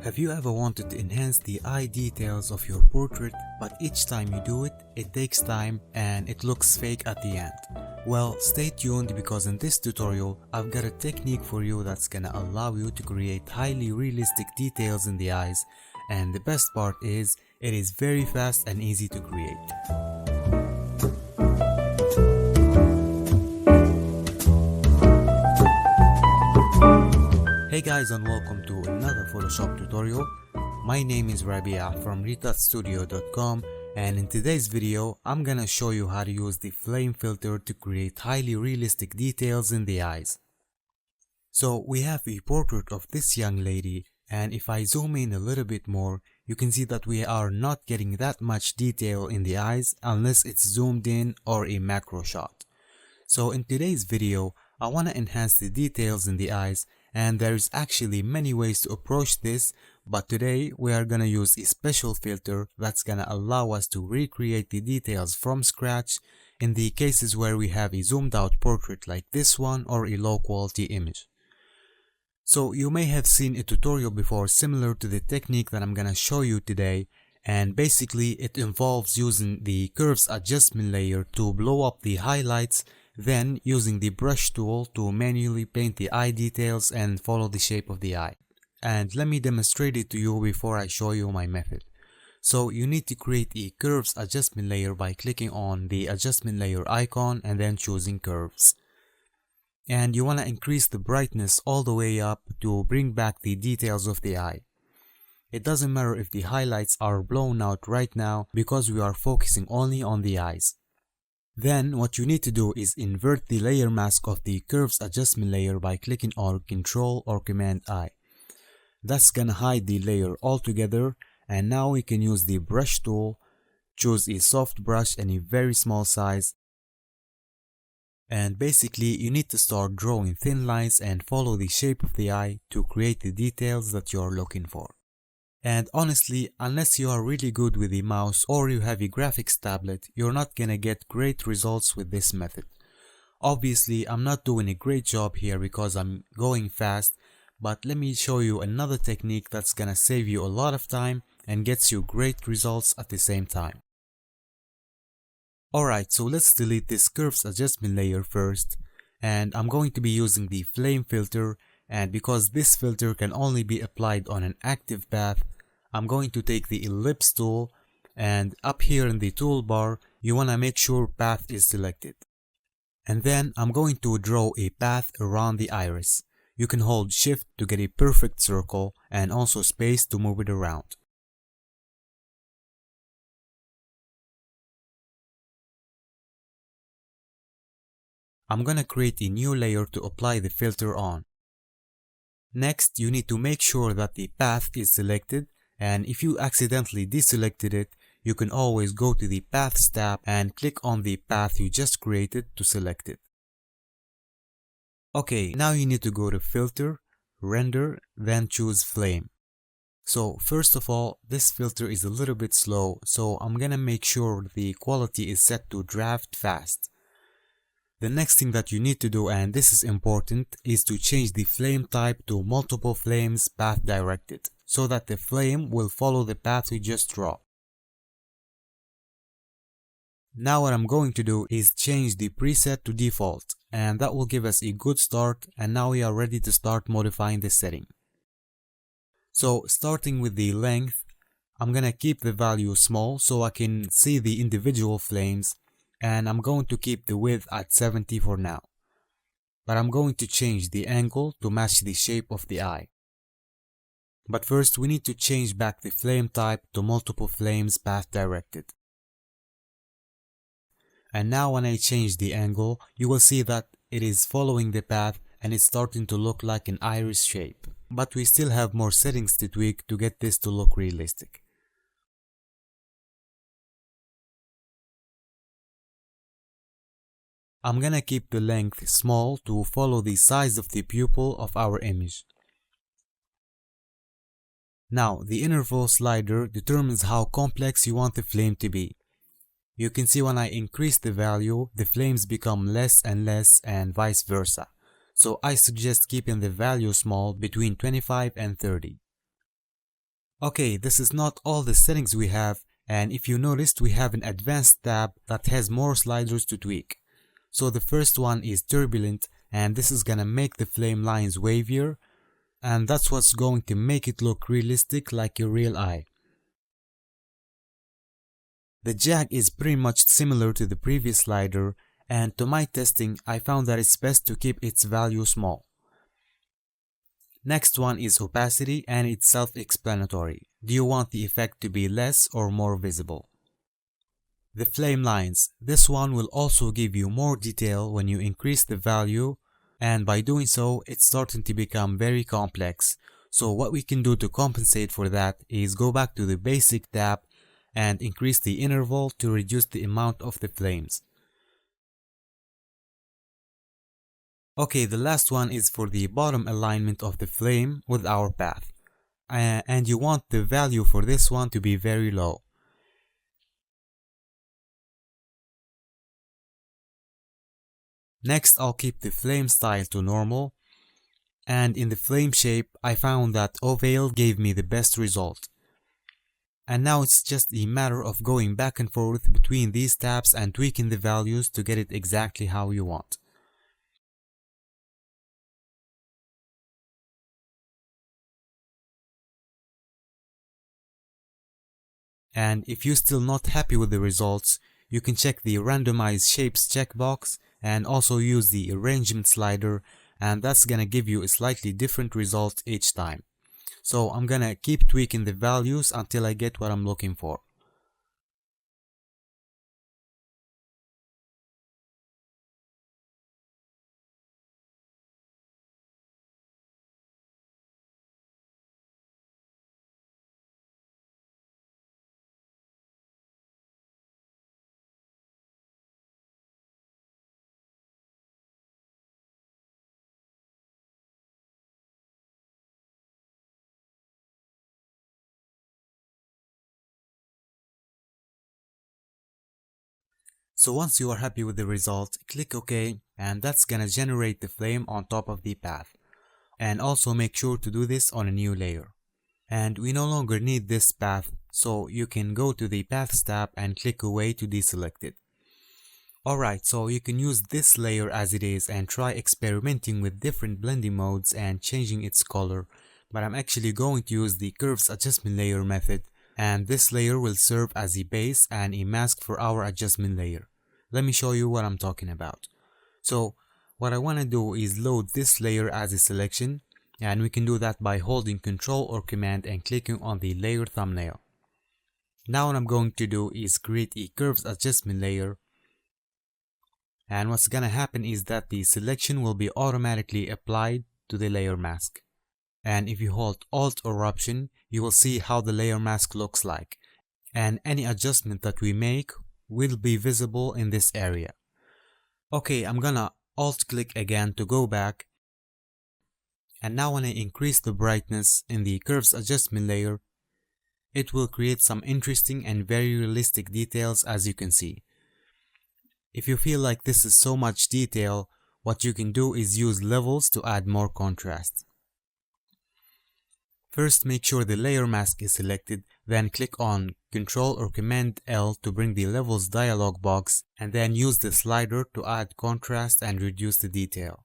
Have you ever wanted to enhance the eye details of your portrait, but each time you do it, it takes time and it looks fake at the end? Well, stay tuned because in this tutorial, I've got a technique for you that's gonna allow you to create highly realistic details in the eyes, and the best part is, it is very fast and easy to create. Hey guys, and welcome to another Photoshop tutorial. My name is Rabia from retouchstudio.com, and in today's video I'm gonna show you how to use the flame filter to create highly realistic details in the eyes. So we have a portrait of this young lady, and if I zoom in a little bit more, you can see that we are not getting that much detail in the eyes unless it's zoomed in or a macro shot. So in today's video, I want to enhance the details in the eyes, and there's actually many ways to approach this, but today we are gonna use a special filter that's gonna allow us to recreate the details from scratch in the cases where we have a zoomed out portrait like this one or a low quality image. So you may have seen a tutorial before similar to the technique that I'm gonna show you today, and basically it involves using the curves adjustment layer to blow up the highlights, then using the brush tool to manually paint the eye details and follow the shape of the eye. And let me demonstrate it to you before I show you my method. So you need to create a curves adjustment layer by clicking on the adjustment layer icon and then choosing curves. And you want to increase the brightness all the way up to bring back the details of the eye. It doesn't matter if the highlights are blown out right now because we are focusing only on the eyes. Then what you need to do is invert the layer mask of the curves adjustment layer by clicking on Ctrl or Command I. That's gonna hide the layer altogether, and now we can use the brush tool, choose a soft brush and a very small size, and basically you need to start drawing thin lines and follow the shape of the eye to create the details that you are looking for. And honestly, unless you are really good with the mouse or you have a graphics tablet, you're not gonna get great results with this method. Obviously, I'm not doing a great job here because I'm going fast, but let me show you another technique that's gonna save you a lot of time and gets you great results at the same time. Alright, so let's delete this curves adjustment layer first, and I'm going to be using the flame filter, and because this filter can only be applied on an active path, I'm going to take the ellipse tool, and up here in the toolbar you want to make sure path is selected. And then I'm going to draw a path around the iris. You can hold shift to get a perfect circle and also space to move it around. I'm gonna create a new layer to apply the filter on. Next, you need to make sure that the path is selected, and if you accidentally deselected it, you can always go to the Paths tab and click on the path you just created to select it. Okay, now you need to go to Filter, Render, then choose Flame. So first of all, this filter is a little bit slow, so I'm gonna make sure the quality is set to draft fast. The next thing that you need to do, and this is important, is to change the flame type to multiple flames path directed, so that the flame will follow the path we just draw. Now what I'm going to do is change the preset to default, and that will give us a good start, and now we are ready to start modifying the setting. So starting with the length, I'm gonna keep the value small so I can see the individual flames, and I'm going to keep the width at 70 for now. But I'm going to change the angle to match the shape of the eye. But first we need to change back the flame type to multiple flames path directed. And now when I change the angle, you will see that it is following the path and it's starting to look like an iris shape. But we still have more settings to tweak to get this to look realistic. I'm gonna keep the length small to follow the size of the pupil of our image. Now, the interval slider determines how complex you want the flame to be. You can see when I increase the value, the flames become less and less and vice versa. So I suggest keeping the value small between 25 and 30. Okay, this is not all the settings we have, and if you noticed, we have an advanced tab that has more sliders to tweak. So the first one is turbulent, and this is gonna make the flame lines wavier, and that's what's going to make it look realistic like your real eye. The jag is pretty much similar to the previous slider, and to my testing I found that it's best to keep its value small. Next one is opacity, and it's self-explanatory. Do you want the effect to be less or more visible? The flame lines. This one will also give you more detail when you increase the value, and by doing so it's starting to become very complex. So what we can do to compensate for that is go back to the basic tab and increase the interval to reduce the amount of the flames. Okay, the last one is for the bottom alignment of the flame with our path. And you want the value for this one to be very low. Next, I'll keep the flame style to normal. And in the flame shape, I found that oval gave me the best result. And now it's just a matter of going back and forth between these tabs and tweaking the values to get it exactly how you want. And if you're still not happy with the results, you can check the randomize shapes checkbox and also use the arrangement slider, and that's gonna give you a slightly different result each time. So I'm gonna keep tweaking the values until I get what I'm looking for. So once you are happy with the result, click OK, and that's gonna generate the flame on top of the path. And also make sure to do this on a new layer. And we no longer need this path, so you can go to the Paths tab and click away to deselect it. Alright, so you can use this layer as it is and try experimenting with different blending modes and changing its color, but I'm actually going to use the Curves Adjustment Layer method, and this layer will serve as a base and a mask for our adjustment layer. Let me show you what I'm talking about. So what I want to do is load this layer as a selection, and we can do that by holding Ctrl or Command and clicking on the layer thumbnail. Now what I'm going to do is create a Curves Adjustment layer, and what's gonna happen is that the selection will be automatically applied to the layer mask. And if you hold Alt or Option, you will see how the layer mask looks like, and any adjustment that we make will be visible in this area. Okay, I'm gonna Alt click again to go back, and now when I increase the brightness in the Curves Adjustment layer, it will create some interesting and very realistic details, as you can see. If you feel like this is so much detail, what you can do is use levels to add more contrast. First, make sure the layer mask is selected, then click on Ctrl or Command L to bring the levels dialog box, and then use the slider to add contrast and reduce the detail.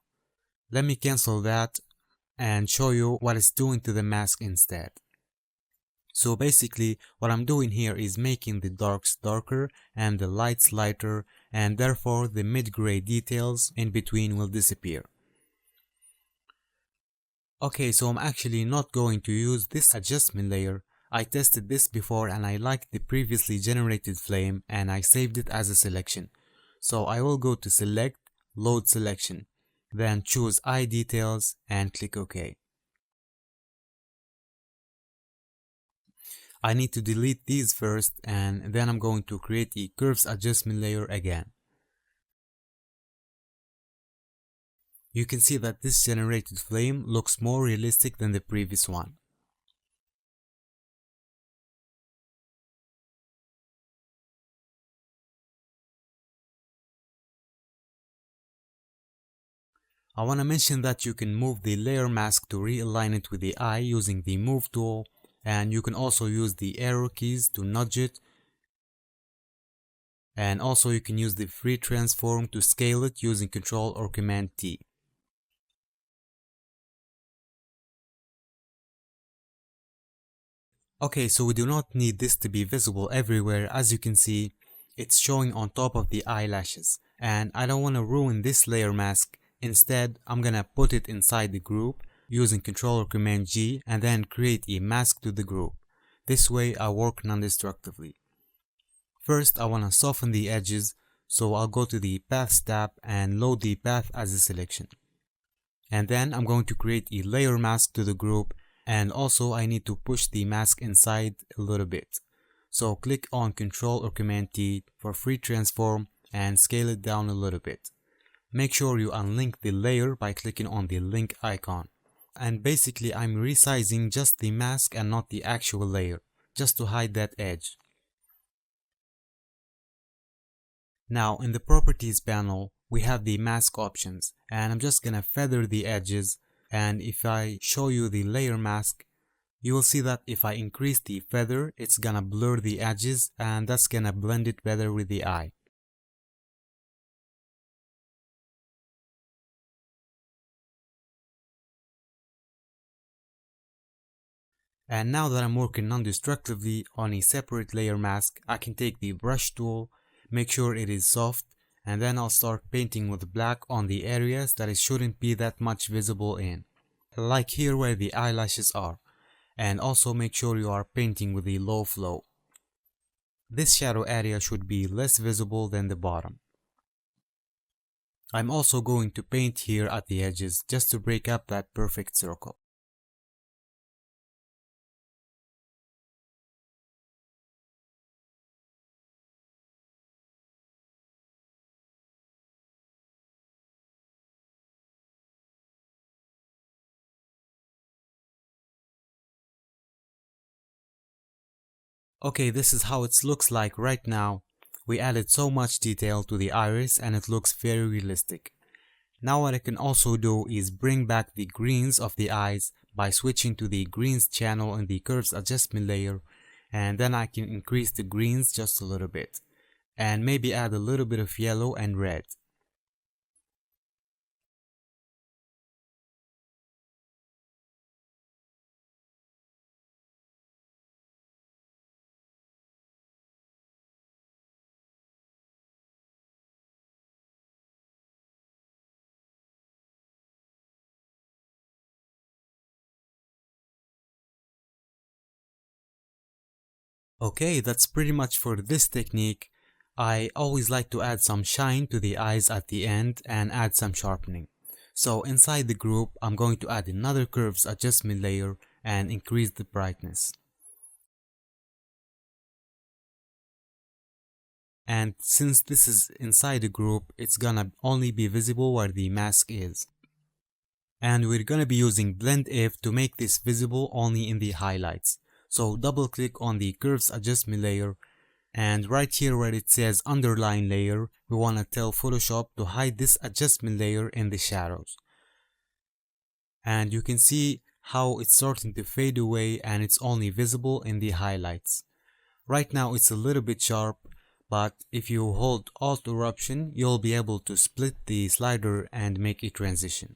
Let me cancel that and show you what it's doing to the mask instead. So basically what I'm doing here is making the darks darker and the lights lighter, and therefore the mid-gray details in between will disappear. Okay, so I'm actually not going to use this adjustment layer. I tested this before and I liked the previously generated flame and I saved it as a selection. So I will go to Select, Load Selection, then choose Eye Details and click OK. I need to delete these first, and then I'm going to create a Curves Adjustment layer again. You can see that this generated flame looks more realistic than the previous one. I want to mention that you can move the layer mask to realign it with the eye using the Move tool, and you can also use the arrow keys to nudge it, and also you can use the free transform to scale it using Control or Command T. Okay, so we do not need this to be visible everywhere. As you can see, it's showing on top of the eyelashes, and I don't want to ruin this layer mask. Instead, I'm gonna put it inside the group using Control or Command G and then create a mask to the group. This way I work non-destructively. First, I want to soften the edges, so I'll go to the Paths tab and load the path as a selection. And then I'm going to create a layer mask to the group, and also I need to push the mask inside a little bit. So click on Control or Command T for free transform and scale it down a little bit. Make sure you unlink the layer by clicking on the link icon. And basically I'm resizing just the mask and not the actual layer, just to hide that edge. Now in the properties panel, we have the mask options, and I'm just gonna feather the edges, and if I show you the layer mask, you will see that if I increase the feather, it's gonna blur the edges, and that's gonna blend it better with the eye. And now that I'm working non-destructively on a separate layer mask, I can take the brush tool, make sure it is soft, and then I'll start painting with black on the areas that it shouldn't be that much visible in. Like here where the eyelashes are. And also make sure you are painting with the low flow. This shadow area should be less visible than the bottom. I'm also going to paint here at the edges just to break up that perfect circle. Okay, this is how it looks like right now. We added so much detail to the iris and it looks very realistic. Now what I can also do is bring back the greens of the eyes by switching to the greens channel in the curves adjustment layer, and then I can increase the greens just a little bit and maybe add a little bit of yellow and red. Okay, that's pretty much for this technique. I always like to add some shine to the eyes at the end and add some sharpening. So inside the group, I'm going to add another curves adjustment layer and increase the brightness. And since this is inside the group, it's gonna only be visible where the mask is. And we're gonna be using Blend If to make this visible only in the highlights. So double click on the curves adjustment layer, and right here where it says underline layer, we want to tell Photoshop to hide this adjustment layer in the shadows. And you can see how it's starting to fade away and it's only visible in the highlights. Right now it's a little bit sharp, but if you hold Alt or Option, you'll be able to split the slider and make a transition.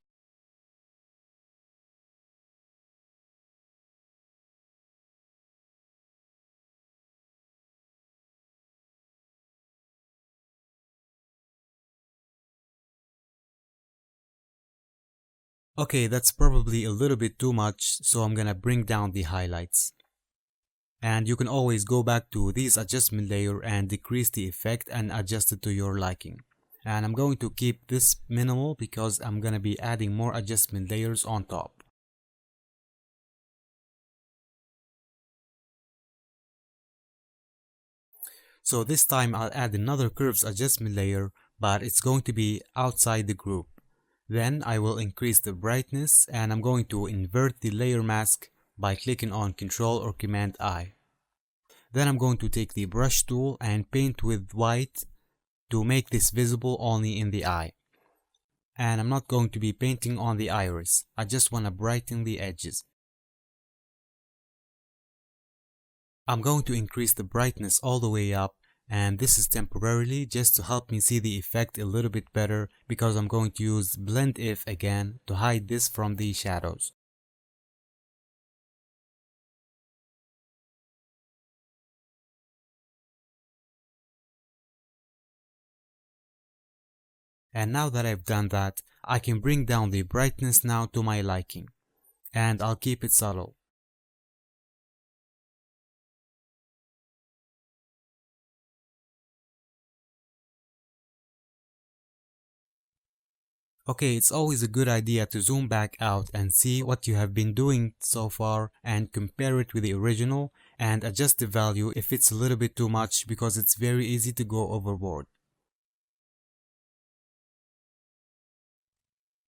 Okay, that's probably a little bit too much, so I'm gonna bring down the highlights. And you can always go back to this adjustment layer and decrease the effect and adjust it to your liking. And I'm going to keep this minimal because I'm gonna be adding more adjustment layers on top. So this time I'll add another curves adjustment layer, but it's going to be outside the group. Then I will increase the brightness and I'm going to invert the layer mask by clicking on Ctrl or Command I. Then I'm going to take the brush tool and paint with white to make this visible only in the eye. And I'm not going to be painting on the iris, I just want to brighten the edges. I'm going to increase the brightness all the way up, and this is temporarily just to help me see the effect a little bit better, because I'm going to use blend if again to hide this from the shadows. And now that I've done that, I can bring down the brightness now to my liking, and I'll keep it subtle. Okay, it's always a good idea to zoom back out and see what you have been doing so far and compare it with the original and adjust the value if it's a little bit too much, because it's very easy to go overboard.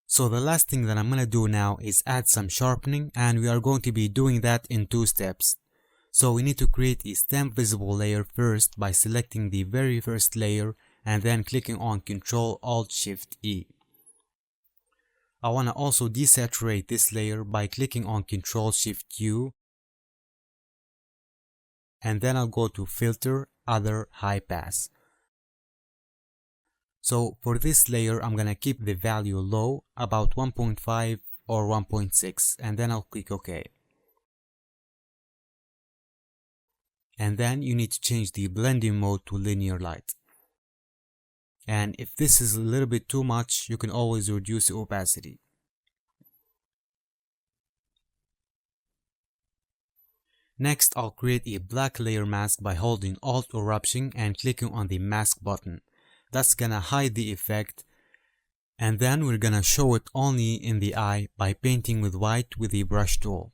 So the last thing that I'm gonna do now is add some sharpening, and we are going to be doing that in 2 steps. So we need to create a stamp visible layer first by selecting the very first layer and then clicking on Ctrl Alt Shift E. I want to also desaturate this layer by clicking on Ctrl Shift U, and then I'll go to Filter, Other, High Pass. So for this layer, I'm gonna keep the value low, about 1.5 or 1.6, and then I'll click OK. And then you need to change the blending mode to linear light. And if this is a little bit too much, you can always reduce the opacity. Next, I'll create a black layer mask by holding Alt or Option and clicking on the mask button. That's gonna hide the effect, and then we're gonna show it only in the eye by painting with white with the brush tool.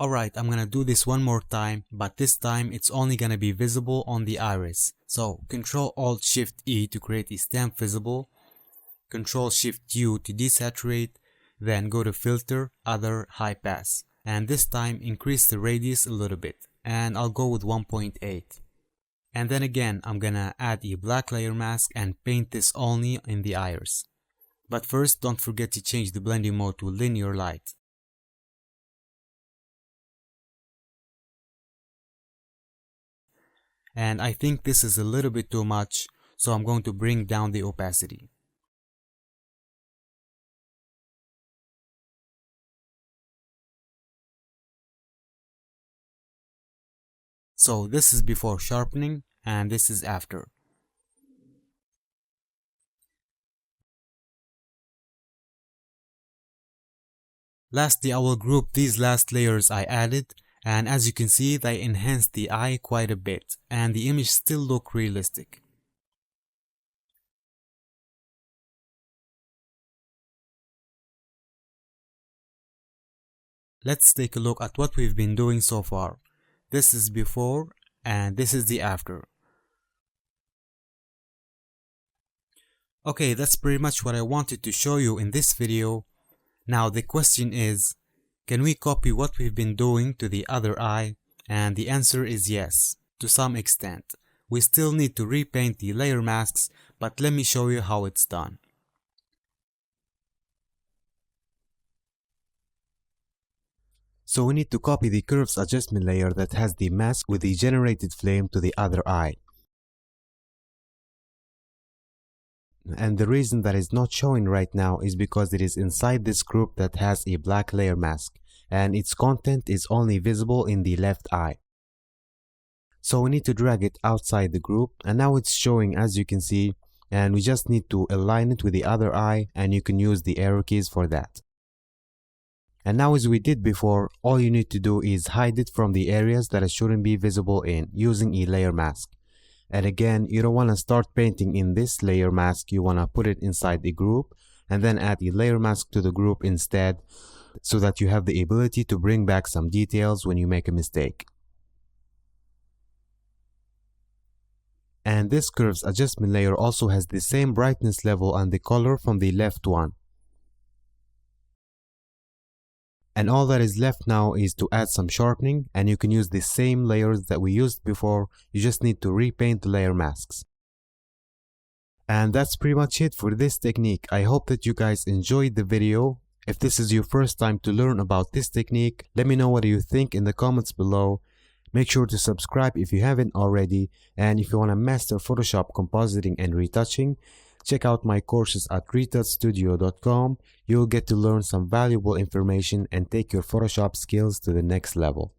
Alright, I'm gonna do this one more time, but this time it's only gonna be visible on the iris. So Ctrl Alt Shift E to create a stamp visible, Ctrl Shift U to desaturate, then go to Filter, Other, High Pass, and this time increase the radius a little bit, and I'll go with 1.8. And then again, I'm gonna add a black layer mask and paint this only in the iris. But first, don't forget to change the blending mode to linear light. And I think this is a little bit too much, so I'm going to bring down the opacity. So this is before sharpening, and this is after. Lastly, I will group these last layers I added, and as you can see, they enhanced the eye quite a bit, and the image still look realistic. Let's take a look at what we've been doing so far. This is before, and this is the after. Okay, that's pretty much what I wanted to show you in this video. Now the question is, can we copy what we've been doing to the other eye? And the answer is yes, to some extent. We still need to repaint the layer masks, but let me show you how it's done. So we need to copy the curves adjustment layer that has the mask with the generated flame to the other eye. And the reason that is not showing right now is because it is inside this group that has a black layer mask, and its content is only visible in the left eye. So we need to drag it outside the group, and now it's showing as you can see, and we just need to align it with the other eye, and you can use the arrow keys for that. And now, as we did before, all you need to do is hide it from the areas that it shouldn't be visible in using a layer mask. And again, you don't want to start painting in this layer mask, you want to put it inside the group and then add a layer mask to the group instead, so that you have the ability to bring back some details when you make a mistake. And this curves adjustment layer also has the same brightness level and the color from the left one. And all that is left now is to add some sharpening, and you can use the same layers that we used before, you just need to repaint the layer masks. And that's pretty much it for this technique. I hope that you guys enjoyed the video. If this is your first time to learn about this technique, let me know what you think in the comments below. Make sure to subscribe if you haven't already, and if you want to master Photoshop compositing and retouching, check out my courses at retouchstudio.com. You'll get to learn some valuable information and take your Photoshop skills to the next level.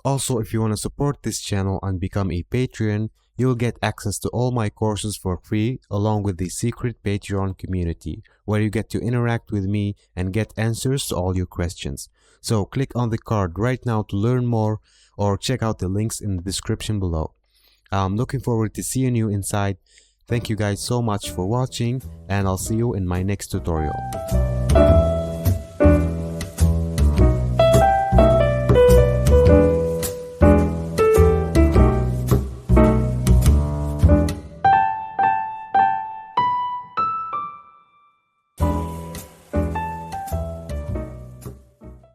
Also, if you want to support this channel and become a Patreon, you'll get access to all my courses for free, along with the secret Patreon community, where you get to interact with me and get answers to all your questions. So click on the card right now to learn more, or check out the links in the description below. I'm looking forward to seeing you inside. Thank you guys so much for watching, and I'll see you in my next tutorial.